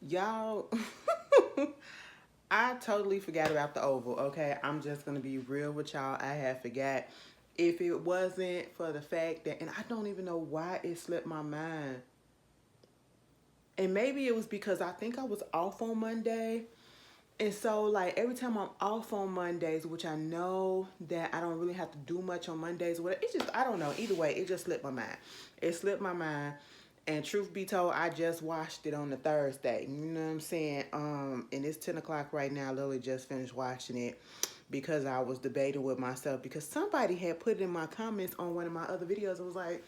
Y'all, I totally forgot about the Oval, okay? I'm just gonna be real with y'all. I had forgot. If it wasn't for the fact that, and I don't even know why it slipped my mind. And maybe it was because I think I was off on Monday. And so, like, every time I'm off on Mondays, which I know that I don't really have to do much on Mondays, whatever, it's just, I don't know. Either way, it just slipped my mind. It slipped my mind. And truth be told, I just watched it on the Thursday. You know what I'm saying? And it's 10 o'clock right now. I literally just finished watching it because I was debating with myself because somebody had put it in my comments on one of my other videos. It was like,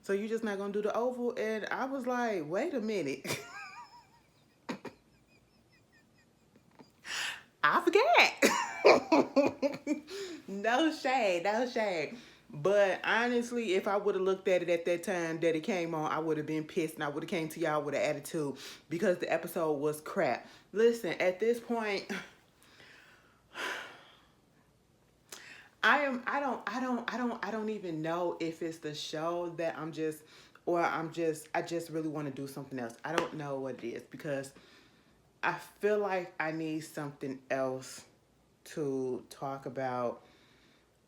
so you just not going to do the Oval? And I was like, wait a minute. I forget. No shade, no shade. But honestly, if I would have looked at it at that time that it came on, I would have been pissed and I would have came to y'all with an attitude because the episode was crap. Listen, at this point, I don't even know if it's the show that I just really want to do something else. I don't know what it is because I feel like I need something else to talk about.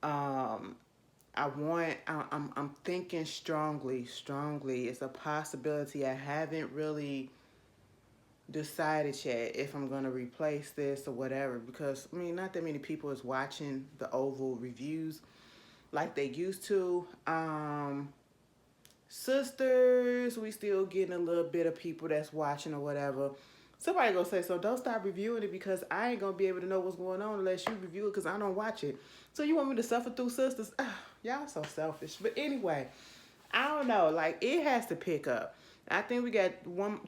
Um, I'm thinking strongly. It's a possibility. I haven't really decided yet if I'm gonna replace this or whatever because I mean, not that many people is watching the Oval reviews like they used to. Sisters, we still getting a little bit of people that's watching or whatever. Somebody gonna say, so don't stop reviewing it because I ain't gonna be able to know what's going on unless you review it because I don't watch it. So you want me to suffer through sisters? Y'all so selfish. But anyway, I don't know. Like, it has to pick up. I think we got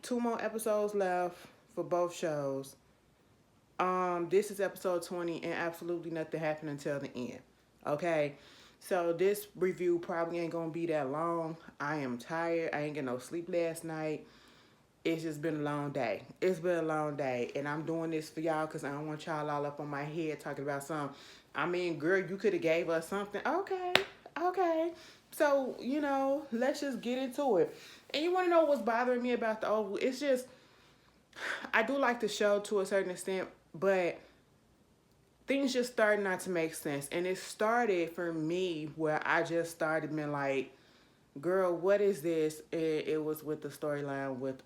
two more episodes left for both shows. This is episode 20 and absolutely nothing happened until the end. Okay? So this review probably ain't gonna be that long. I am tired. I ain't get no sleep last night. It's just been a long day. It's been a long day. And I'm doing this for y'all because I don't want y'all all up on my head talking about something. I mean, girl, you could have gave us something. Okay. So, let's just get into it. And you want to know what's bothering me about the Oval? It's just, I do like the show to a certain extent, but things just started not to make sense. And it started for me where I just started being like, girl, what is this? It was with the storyline with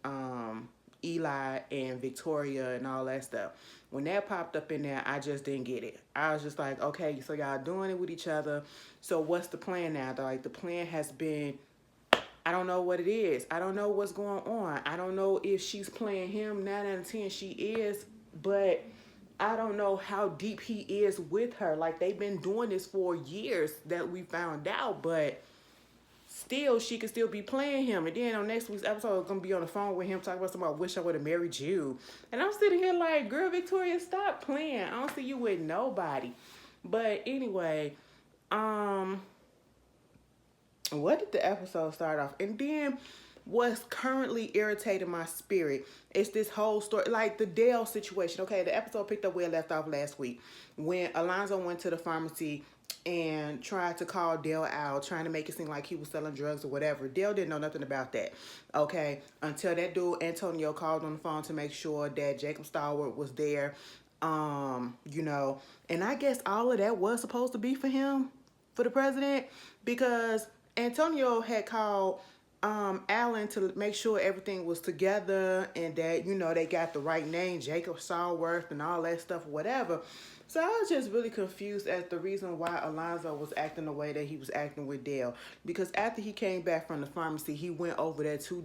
Eli and Victoria and all that stuff. When that popped up in there, I just didn't get it. I was just like, okay, so y'all doing it with each other. So what's the plan now? Like, the plan has been, I don't know what it is. I don't know what's going on. I don't know if she's playing him. 9 out of 10 she is, but I don't know how deep he is with her. Like, they've been doing this for years that we found out, but still, she could still be playing him. And then on next week's episode, I'm going to be on the phone with him talking about something. I wish I would have married you. And I'm sitting here like, girl, Victoria, stop playing. I don't see you with nobody. But anyway, what did the episode start off? And then what's currently irritating my spirit is this whole story, like the Dale situation. Okay, the episode picked up where it left off last week when Alonzo went to the pharmacy and tried to call Dale out, trying to make it seem like he was selling drugs or whatever. Dale didn't know nothing about that, okay, until that dude Antonio called on the phone to make sure that Jacob Stallworth was there. And I guess all of that was supposed to be for him, for the president, because Antonio had called Alan to make sure everything was together and that, they got the right name, Jacob Stallworth and all that stuff, whatever. So I was just really confused as the reason why Alonzo was acting the way that he was acting with Dale. Because after he came back from the pharmacy, he went over there to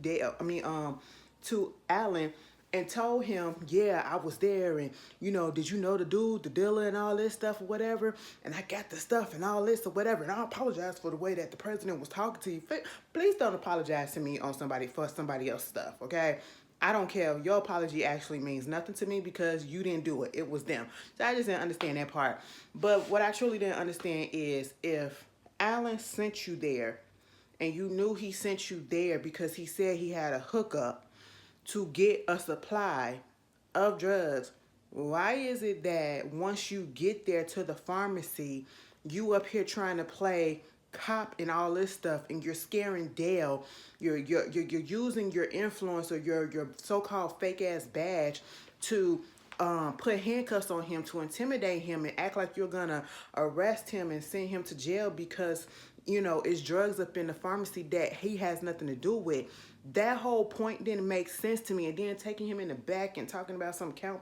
to Alan and told him, yeah, I was there and, did you know the dude, the dealer and all this stuff or whatever? And I got the stuff and all this or whatever. And I apologize for the way that the president was talking to you. Please don't apologize to me for somebody else's stuff, okay? I don't care. Your apology actually means nothing to me because you didn't do it. It was them. So I just didn't understand that part. But what I truly didn't understand is if Alan sent you there and you knew he sent you there because he said he had a hookup to get a supply of drugs, why is it that once you get there to the pharmacy, you up here trying to play cop and all this stuff, and you're scaring Dale. You're using your influence or your so-called fake ass badge to put handcuffs on him, to intimidate him and act like you're gonna arrest him and send him to jail because it's drugs up in the pharmacy that he has nothing to do with. That whole point didn't make sense to me. And then taking him in the back and talking about some count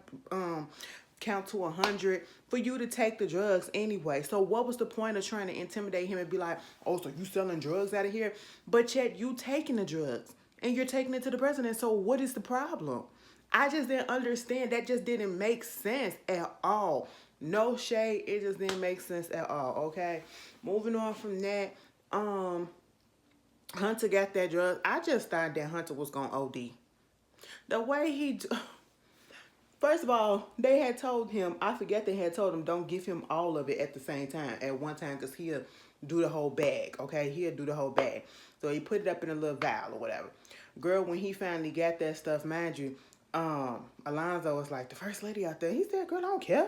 to 100 for you to take the drugs anyway. So what was the point of trying to intimidate him and be like, oh, so you selling drugs out of here? But yet you taking the drugs and you're taking it to the president. So what is the problem? I just didn't understand. That just didn't make sense at all. No shade. It just didn't make sense at all. Okay. Moving on from that. Hunter got that drug. I just thought that Hunter was going to OD. The way he... First of all, they had told him, I forget they had told him, don't give him all of it at the same time, at one time, because he'll do the whole bag, okay? He'll do the whole bag. So he put it up in a little vial or whatever. Girl, when he finally got that stuff, mind you, Alonzo was like, the first lady out there. He said, girl, I don't care.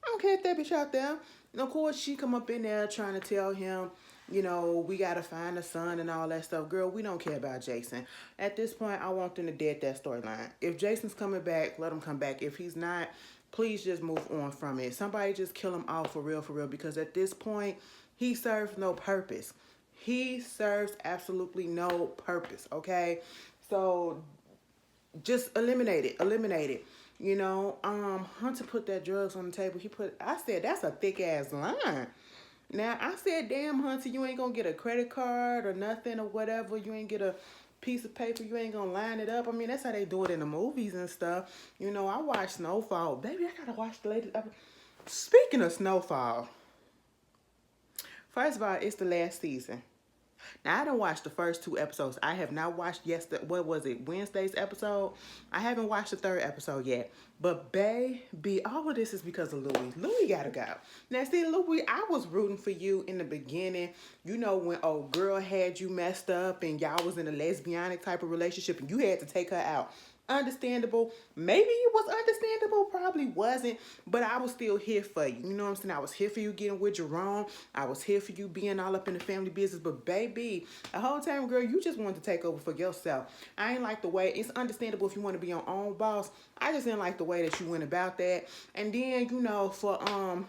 I don't care if that bitch out there. And of course, she come up in there trying to tell him, we got to find a son and all that stuff. Girl, we don't care about Jason. At this point, I want them to dead that storyline. If Jason's coming back, let him come back. If he's not, please just move on from it. Somebody just kill him off for real, because at this point, he serves no purpose. He serves absolutely no purpose, okay? So just eliminate it. Hunter put that drugs on the table. I said, that's a thick ass line. Now, I said, damn, Hunter, you ain't gonna get a credit card or nothing or whatever. You ain't get a piece of paper. You ain't gonna line it up. I mean, that's how they do it in the movies and stuff. I watched Snowfall. Baby, I gotta watch the latest episode. Speaking of Snowfall, first of all, it's the last season. Now, I done watched the first 2 episodes. I have not watched Wednesday's episode. I haven't watched the 3rd episode yet. But baby, all of this is because of Louis. Louis gotta go. Now, see, Louis, I was rooting for you in the beginning. When old girl had you messed up and y'all was in a lesbianic type of relationship and you had to take her out. Understandable. Maybe it was understandable, probably wasn't, but I was still here for you. You know what I'm saying? I was here for you getting with Jerome. I was here for you being all up in the family business, but baby, the whole time, girl, you just wanted to take over for yourself. I ain't like the way, it's understandable if you want to be your own boss. I just didn't like the way that you went about that. And then, for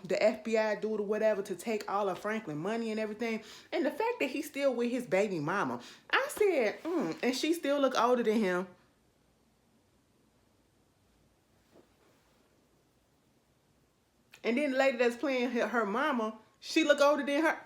the FBI dude or whatever to take all of Franklin money and everything, and the fact that he's still with his baby mama, I said, and she still look older than him. And then the lady that's playing her mama, she look older than her.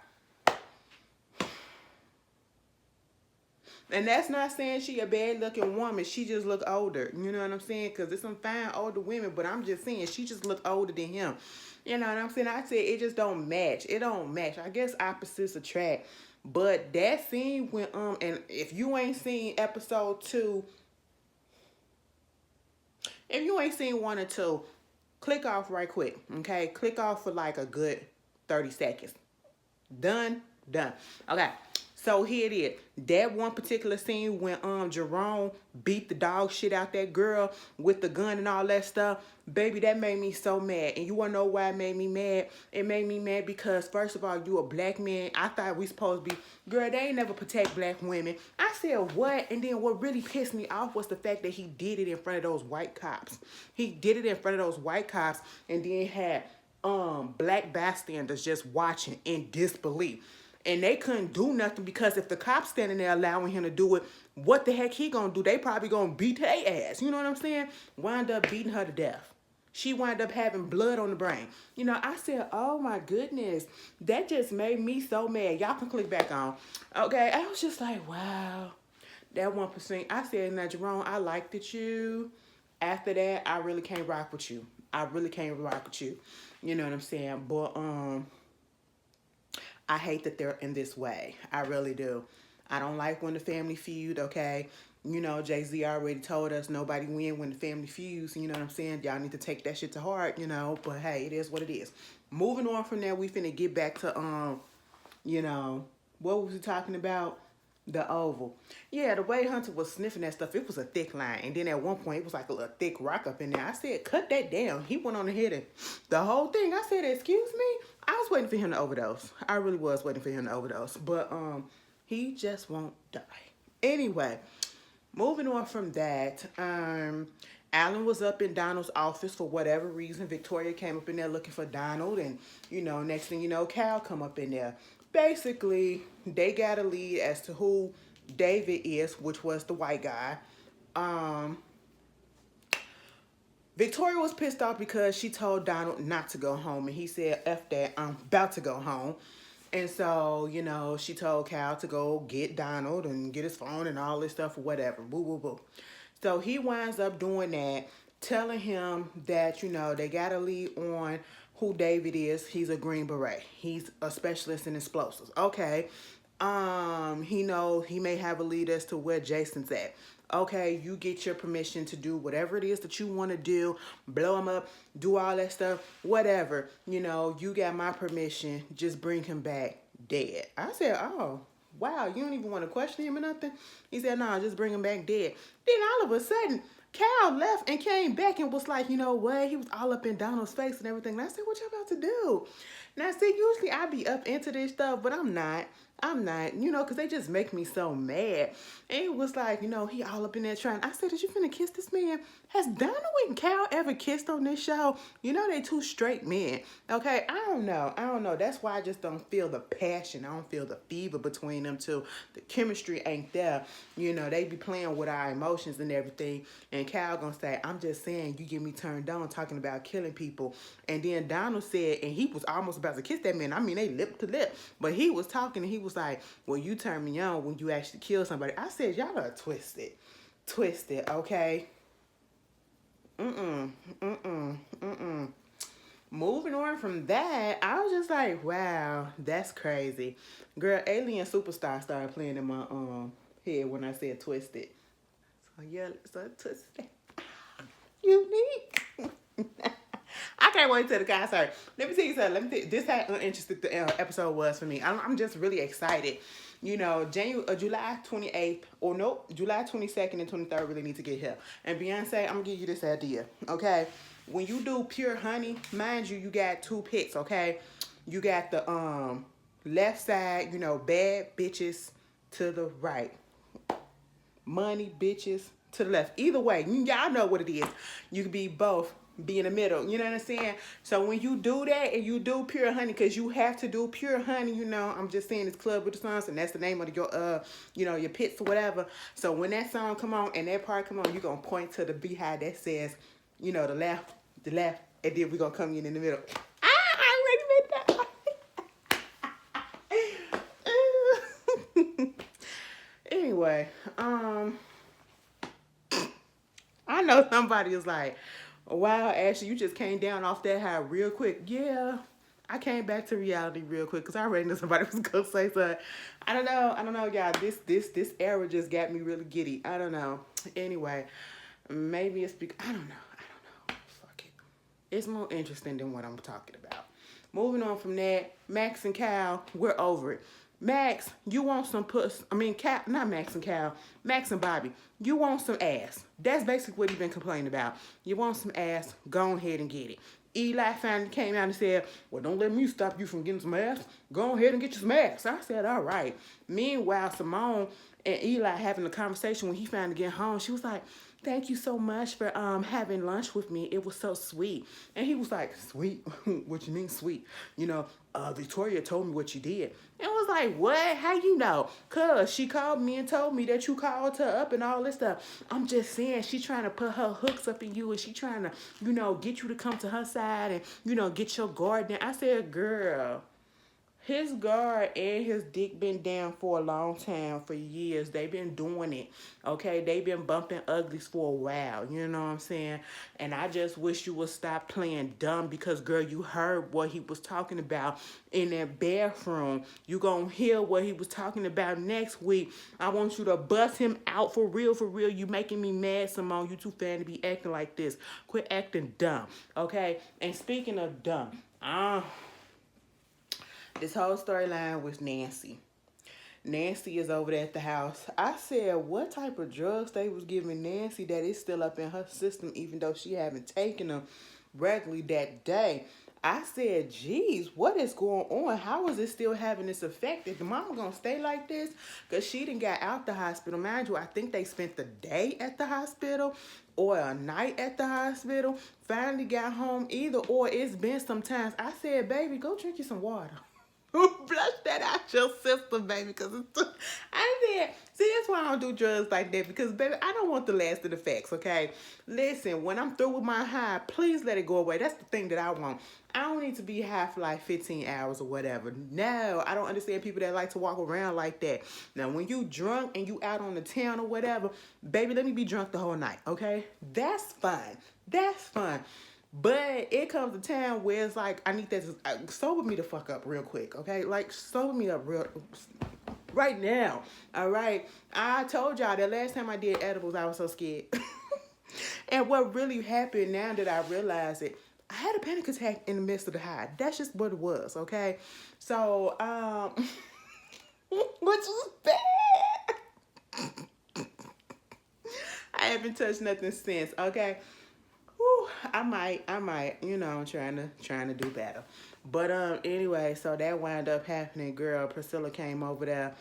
And that's not saying she a bad looking woman. She just look older. You know what I'm saying? Because there's some fine older women, but I'm just saying she just look older than him. You know what I'm saying? I said it just don't match. It don't match. I guess opposites attract. But that scene when and if you ain't seen episode 2, if you ain't seen 1 or 2, click off right quick, okay? Click off for like a good 30 seconds. Done. Okay, so here it is. That one particular scene when Jerome beat the dog shit out that girl with the gun and all that stuff, baby, that made me so mad. And you wanna know why it made me mad? It made me mad because, first of all, you a black man. I thought we supposed to be, girl, they ain't never protect black women. I said, what? And then what really pissed me off was the fact that he did it in front of those white cops. He did it in front of those white cops and then had black bystanders just watching in disbelief. And they couldn't do nothing because if the cops standing there allowing him to do it, what the heck he gonna do? They probably gonna beat their ass. You know what I'm saying? Wind up beating her to death. She wound up having blood on the brain. I said, oh my goodness. That just made me so mad. Y'all can click back on. Okay, I was just like, wow. That 1%. I said, now Jerome, I liked it you. After that, I really can't rock with you. You know what I'm saying? But I hate that they're in this way. I really do. I don't like when the family feud, okay? Jay-Z already told us nobody win when the family feuds. You know what I'm saying? Y'all need to take that shit to heart, But hey, it is what it is. Moving on from there, we finna get back to, what was we talking about? The oval. Yeah, the way Hunter was sniffing that stuff, it was a thick line. And then at one point, it was like a little thick rock up in there. I said, cut that down. He went on ahead and the whole thing. I said, excuse me? I was waiting for him to overdose. I really was waiting for him to overdose. But he just won't die. Anyway, moving on from that, Alan was up in Donald's office for whatever reason. Victoria came up in there looking for Donald. And, next thing you know, Cal come up in there. Basically, they got a lead as to who David is, which was the white guy. Victoria was pissed off because she told Donald not to go home. And he said, F that, I'm about to go home. And so, she told Cal to go get Donald and get his phone and all this stuff or whatever. Boo, boo, boo. So he winds up doing that, telling him that, they got a lead on who David is. He's a Green Beret. He's a specialist in explosives. Okay. He may have a lead as to where Jason's at. Okay, you get your permission to do whatever it is that you want to do, blow him up, do all that stuff, whatever. You got my permission. Just bring him back dead. I said, oh, wow, you don't even want to question him or nothing? He said, no, just bring him back dead. Then all of a sudden, Cal left and came back and was like, you know what? He was all up in Donald's face and everything. And I said, what y'all about to do? Now, see, usually I be up into this stuff, but I'm not, because they just make me so mad. And it was like, he all up in there trying. I said, did you finna kiss this man? Has Donald and Cal ever kissed on this show? They two straight men. Okay, I don't know. That's why I just don't feel the passion. I don't feel the fever between them two. The chemistry ain't there. They be playing with our emotions and everything. And Cal gonna say, I'm just saying, you get me turned on talking about killing people. And then Donald said, and he was almost about to kiss that man. I mean, they lip to lip. But he was talking and he was like, well, you turn me on when you actually kill somebody. I said, y'all are twisted. Okay? Moving on from that, I was just like, wow, that's crazy. Girl, Alien Superstar started playing in my head when I said twisted. So yeah, so twisted. Unique. I can't wait till the concert. Let me tell you something. This how uninterested the episode was for me. I'm just really excited. July 28th, or nope, July 22nd and 23rd really need to get here. And Beyonce, I'm going to give you this idea, okay? When you do Pure Honey, mind you, you got two pits, okay? You got the left side, bad bitches to the right. Money bitches to the left. Either way, y'all know what it is. You can be both. Be in the middle, you know what I'm saying? So when you do that and you do Pure Honey, because you have to do Pure Honey, I'm just saying it's Club with the Sons, and that's the name of your your pits or whatever. So when that song come on and that part come on, you're gonna point to the beehive that says, the left, and then we're gonna come in the middle. I already made that. Anyway, I know somebody is like, wow, Ashley, you just came down off that high real quick. Yeah, I came back to reality real quick because I already knew somebody was going to say something. I don't know, y'all. This era just got me really giddy. I don't know. Anyway, maybe it's because, I don't know. Fuck it. It's more interesting than what I'm talking about. Moving on from that, Max and Cal, we're over it. Max, you want some puss? Cal, not Max and Cal. Max and Bobby, you want some ass. That's basically what he's been complaining about. You want some ass, go ahead and get it. Eli finally came out and said, well, don't let me stop you from getting some ass. Go ahead and get you some ass. I said, all right. Meanwhile, Simone and Eli having a conversation when he finally get home, she was like, thank you so much for having lunch with me. It was so sweet. And he was like, sweet? What you mean sweet? Victoria told me what you did. And I was like, what? How you know? Because she called me and told me that you called her up and all this stuff. I'm just saying, she trying to put her hooks up in you and she trying to, get you to come to her side and, get your guard down. I said, girl, his guard and his dick been down for a long time, for years. They been doing it, okay? They been bumping uglies for a while, you know what I'm saying? And I just wish you would stop playing dumb because, girl, you heard what he was talking about in that bathroom. You gonna hear what he was talking about next week. I want you to bust him out for real, for real. You making me mad, Simone. You too fan to be acting like this. Quit acting dumb, okay? And speaking of dumb, this whole storyline was Nancy. Nancy is over there at the house. I said, what type of drugs they was giving Nancy that is still up in her system, even though she haven't taken them regularly that day. I said, geez, what is going on? How is it still having this effect? Is the mama gonna stay like this? Because she didn't get out the hospital. Mind you, I think they spent the day at the hospital or a night at the hospital. Finally got home either or. It's been some times. I said, baby, go drink you some water. Flush that out your system, baby, because I said, see, that's why I don't do drugs like that, because, baby, I don't want the lasting effects, okay? Listen, when I'm through with my high, please let it go away. That's the thing that I want. I don't need to be high for like 15 hours or whatever. No, I don't understand people that like to walk around like that. Now, when you drunk and you out on the town or whatever, baby, let me be drunk the whole night, okay? That's fine. That's fine. But it comes a time where it's like, I need that to sober me the fuck up real quick, okay? Like, sober me up right now, all right? I told y'all that last time I did edibles, I was so scared. And what really happened now that I realized it, I had a panic attack in the midst of the high. That's just what it was, okay? So, which is bad. I haven't touched nothing since, okay? Whew, I might, you know, trying to do better. But anyway, so that wound up happening, girl. Priscilla came over there.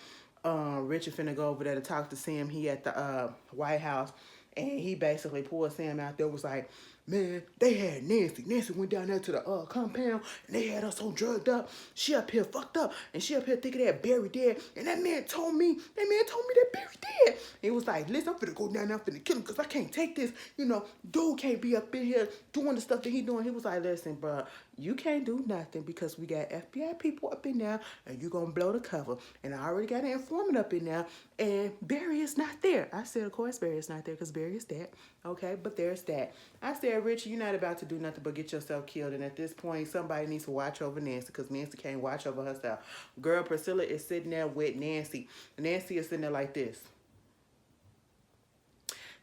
Richard finna go over there to talk to Sam. He at the White House, and he basically pulled Sam out there, was like, man, they had Nancy. Nancy went down there to the compound, and they had her so drugged up. She up here fucked up, and she up here thinking that Barry dead. And that man told me that Barry dead. He was like, listen, I'm finna go down there, I'm finna kill him, because I can't take this. You know, dude can't be up in here doing the stuff that he doing. He was like, listen, bro, you can't do nothing because we got FBI people up in there, and you gonna blow the cover. And I already got an informant up in there, and Barry is not there. I said, of course Barry is not there, because Barry is dead. Okay, but there's that. I said, Richie, you're not about to do nothing but get yourself killed. And at this point, somebody needs to watch over Nancy, because Nancy can't watch over herself. Girl, Priscilla is sitting there with Nancy. Nancy is sitting there like this.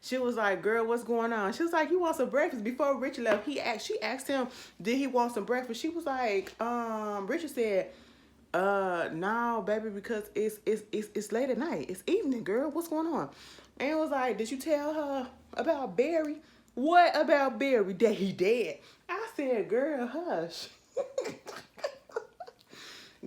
She was like, girl, what's going on? She was like, you want some breakfast? Before Richie left, she asked him, did he want some breakfast? She was like, Richard said, no, baby, because it's late at night. It's evening, girl. What's going on? And it was like, did you tell her about Barry? What about Barry? That he dead? I said, girl, hush.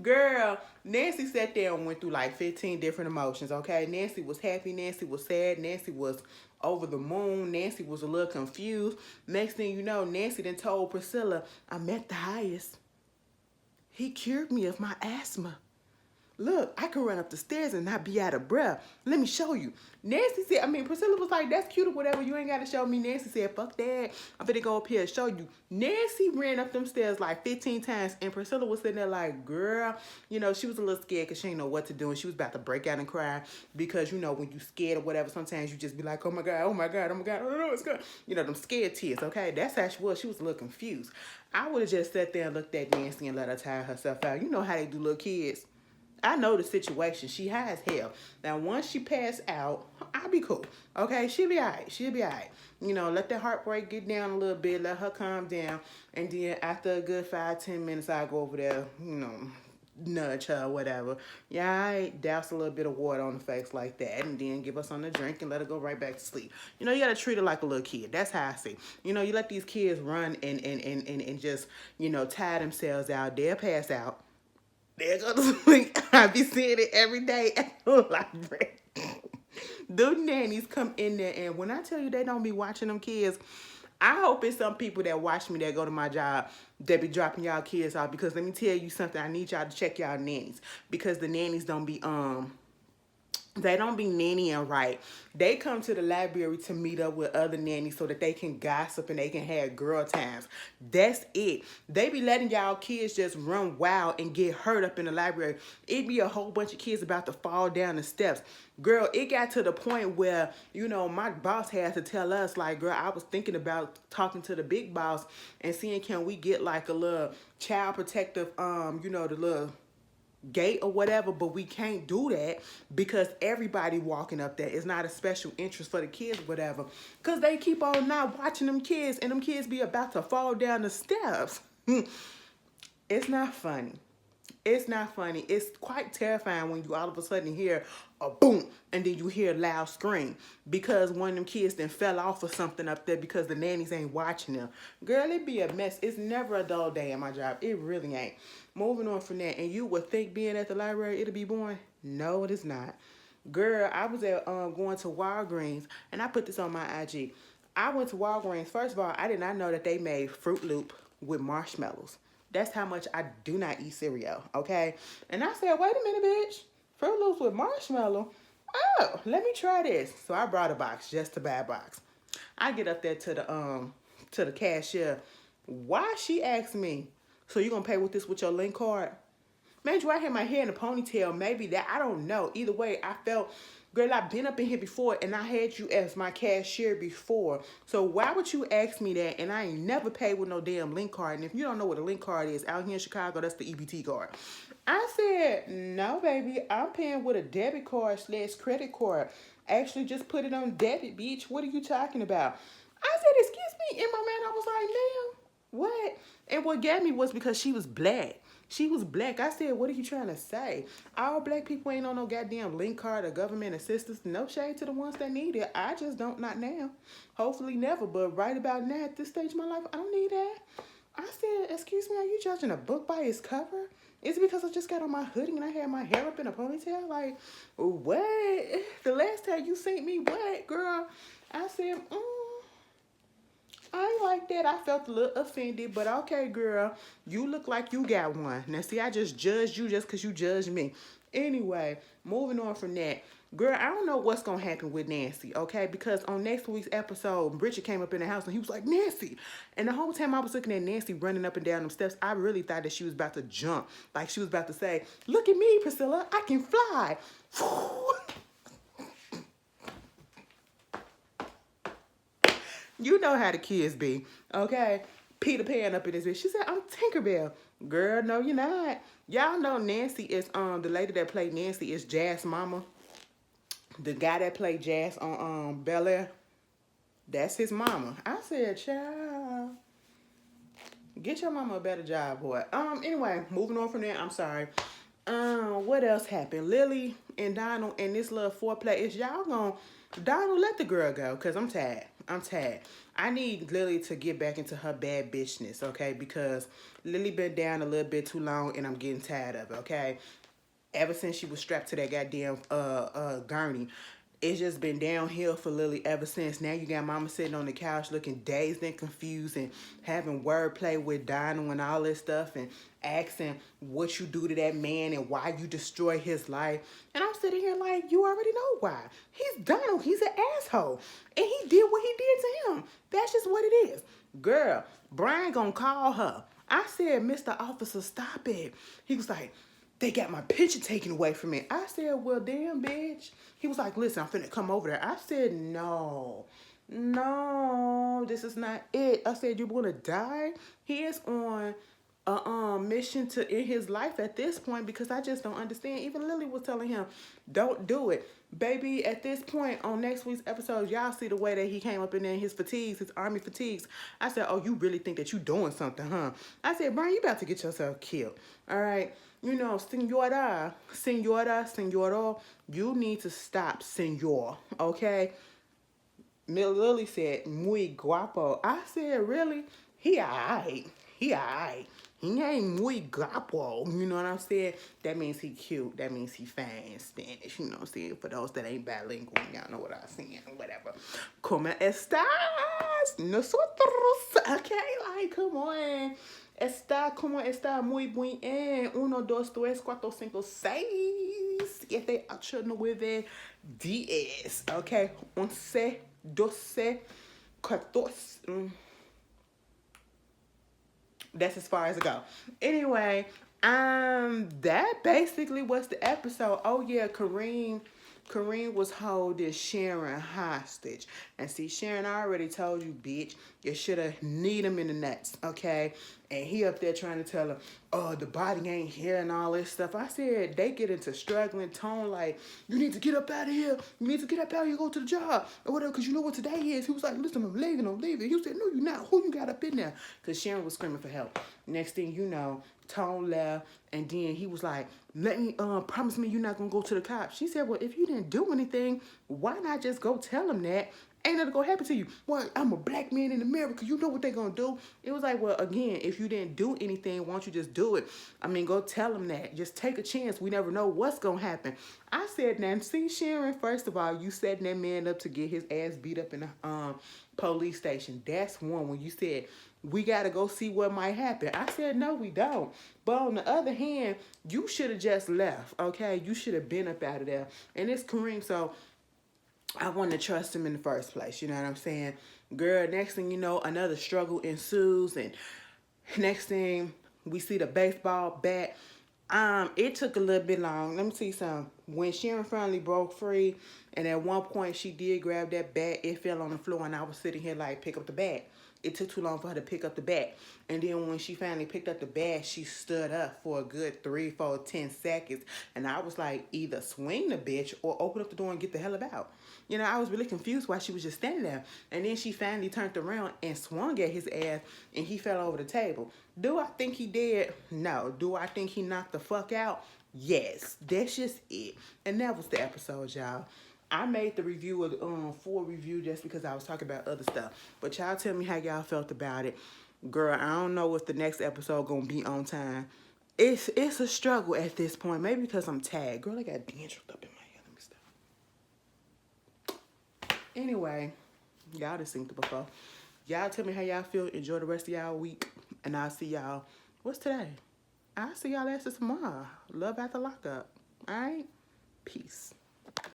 Girl, Nancy sat there and went through like 15 different emotions, okay? Nancy was happy. Nancy was sad. Nancy was over the moon. Nancy was a little confused. Next thing you know, Nancy then told Priscilla, I'm at the highest. He cured me of my asthma. Look, I can run up the stairs and not be out of breath. Let me show you. Nancy said, Priscilla was like, that's cute or whatever. You ain't got to show me. Nancy said, fuck that. I'm finna go up here and show you. Nancy ran up them stairs like 15 times. And Priscilla was sitting there like, girl, you know, she was a little scared because she didn't know what to do. And she was about to break out and cry because, you know, when you scared or whatever, sometimes you just be like, oh my God, oh my God, oh my God, I don't know what's going on. You know, them scared tears, okay? That's how she was. She was a little confused. I would have just sat there and looked at Nancy and let her tire herself out. You know how they do little kids. I know the situation. She high as hell. Now, once she pass out, I'll be cool. Okay? She'll be all right. She'll be all right. You know, let that heartbreak get down a little bit. Let her calm down. And then after a good 5-10 minutes, I'll go over there, you know, nudge her or whatever. Yeah, I douse a little bit of water on the face like that. And then give her something to drink and let her go right back to sleep. You know, you got to treat her like a little kid. That's how I see. You know, you let these kids run and just, you know, tire themselves out. They'll pass out. They're going to sleep. I be seeing it every day at the library. Those nannies come in there, and when I tell you they don't be watching them kids, I hope it's some people that watch me that go to my job that be dropping y'all kids off, because let me tell you something. I need y'all to check y'all nannies, because the nannies don't be they don't be nannying right. They come to the library to meet up with other nannies so that they can gossip and they can have girl times. That's it. They be letting y'all kids just run wild and get hurt up in the library. It be a whole bunch of kids about to fall down the steps. Girl, it got to the point where, you know, my boss had to tell us, like, girl, I was thinking about talking to the big boss and seeing can we get like a little child protective, you know, the little gate or whatever, but we can't do that because everybody walking up there is not a special interest for the kids, whatever, because they keep on not watching them kids, and them kids be about to fall down the steps. It's not funny. It's not funny. It's quite terrifying when you all of a sudden hear a boom and then you hear a loud scream because one of them kids then fell off or something up there because the nannies ain't watching them. Girl, it be a mess. It's never a dull day at my job. It really ain't. Moving on from that, and you would think being at the library it'll be boring. No, it is not. Girl, I was at going to Walgreens, and I put this on my IG. I went to Walgreens. First of all, I did not know that they made Fruit Loop with marshmallows. That's how much I do not eat cereal, okay? And I said, wait a minute, bitch. Fruit Loops with marshmallow? Oh, let me try this. So I brought a box just to buy a box. I get up there to the cashier. Why she asked me, so you gonna pay with this with your link card? Man, do I have my hair in a ponytail? Maybe that. I don't know. Either way, I felt, girl, I've been up in here before and I had you as my cashier before. So why would you ask me that? And I ain't never paid with no damn link card. And if you don't know what a link card is, out here in Chicago, that's the EBT card. I said, no, baby, I'm paying with a debit card / credit card. Actually, just put it on debit, bitch. What are you talking about? I said, excuse me. In my mind, I was like, ma'am, what? And what got me was because she was black. She was black. I said, what are you trying to say? All black people ain't on no goddamn link card or government assistance. No shade to the ones that need it. I just don't, not now. Hopefully never. But right about now, at this stage of my life, I don't need that. I said, excuse me, are you judging a book by its cover? Is it because I just got on my hoodie and I had my hair up in a ponytail? Like, what? The last time you seen me, what, girl? I said, I ain't like that. I felt a little offended, but okay, girl. You look like you got one. Now, see, I just judged you just because you judged me. Anyway, moving on from that. Girl, I don't know what's going to happen with Nancy, okay? Because on next week's episode, Richard came up in the house and he was like, Nancy. And the whole time I was looking at Nancy running up and down them steps, I really thought that she was about to jump. Like she was about to say, look at me, Priscilla. I can fly. You know how the kids be, okay? Peter Pan up in this bitch. She said, I'm Tinkerbell. Girl, no, you're not. Y'all know Nancy is, the lady that played Nancy is Jazz mama. The guy that played Jazz on Bel Air, that's his mama. I said, child, get your mama a better job, boy. Anyway, moving on from there, I'm sorry. What else happened? Lily and Donald and this little foreplay. Is y'all gonna, Donald, let the girl go, because I'm tired. I'm tired. I need Lily to get back into her bad bitchness, okay? Because Lily been down a little bit too long and I'm getting tired of it, okay? Ever since she was strapped to that goddamn gurney, it's just been downhill for Lily ever since. Now you got mama sitting on the couch looking dazed and confused and having wordplay with Donald and all this stuff and asking what you do to that man and why you destroy his life. And I'm sitting here like, you already know why. He's Donald. He's an asshole. And he did what he did to him. That's just what it is. Girl, Brian gonna call her. I said, Mr. Officer, stop it. He was like, they got my picture taken away from me. I said, well, damn, bitch. He was like, listen, I'm finna come over there. I said, no, this is not it. I said, you wanna die? He is on a mission to end his life at this point because I just don't understand. Even Lily was telling him, don't do it. Baby, at this point on next week's episode, y'all see the way that he came up in there in his fatigues, his army fatigues. I said, oh, you really think that you doing something, huh? I said, Brian, you about to get yourself killed. All right. You know, senora, you need to stop, senor, okay? Lily said, muy guapo. I said, really? He alright. He ain't muy guapo. You know what I'm saying? That means he cute. That means he fine in Spanish. You know what I'm saying? For those that ain't bilingual, y'all know what I'm saying. Whatever. ¿Cómo estás? Nosotros. Okay, like, come on. ¿Cómo está? Muy bien. 1, 2, 3, 4, 5, 6, 7, 8, 9, 10. Okay? 11, 12, 14. That's as far as it go. Anyway, that basically was the episode. Oh yeah, Kareem was holding Sharon hostage. And see, Sharon, I already told you, bitch, you should have kneed him in the nuts, okay? And he up there trying to tell her, oh, the body ain't here and all this stuff. I said, they get into struggling tone like, you need to get up out of here. You need to get up out of here, go to the job. Or whatever, because you know what today is. He was like, listen, I'm leaving. He said, no, you're not. Who you got up in there? Because Sharon was screaming for help. Next thing you know, Tone left, and then he was like, let me promise me you're not gonna go to the cops. She said, well, if you didn't do anything, why not just go tell them that? Ain't nothing gonna happen to you. Well, I'm a black man in America. You know what they gonna do. It was like, well, again, if you didn't do anything, why don't you just do it? I mean, go tell them that. Just take a chance. We never know what's gonna happen. I said, now, see, Sharon, first of all, you setting that man up to get his ass beat up in the police station. That's one. When you said, we gotta go see what might happen. I said, no, we don't. But on the other hand, you should have just left, okay? You should have been up out of there. And it's Kareem, so I want to trust him in the first place. You know what I'm saying? Girl, next thing you know, another struggle ensues. And next thing, we see the baseball bat. It took a little bit long. Let me see something. When Sharon finally broke free, and at one point she did grab that bat, it fell on the floor, and I was sitting here like, pick up the bat. It took too long for her to pick up the bat. And then when she finally picked up the bat, she stood up for a good 3, 4, 10 seconds. And I was like, either swing the bitch or open up the door and get the hell about. You know, I was really confused why she was just standing there. And then she finally turned around and swung at his ass, and he fell over the table. Do I think he did? No. Do I think he knocked the fuck out? Yes. That's just it. And that was the episode, y'all. I made the review of full review just because I was talking about other stuff. But y'all tell me how y'all felt about it. Girl, I don't know if the next episode gonna be on time. It's a struggle at this point. Maybe because I'm tagged. Girl, I got dandruff up in my hair. Let me stop. Anyway, y'all done seen it before. Y'all tell me how y'all feel. Enjoy the rest of y'all week. And I'll see y'all. What's today? I'll see y'all asses tomorrow. Love after lockup. All right? Peace.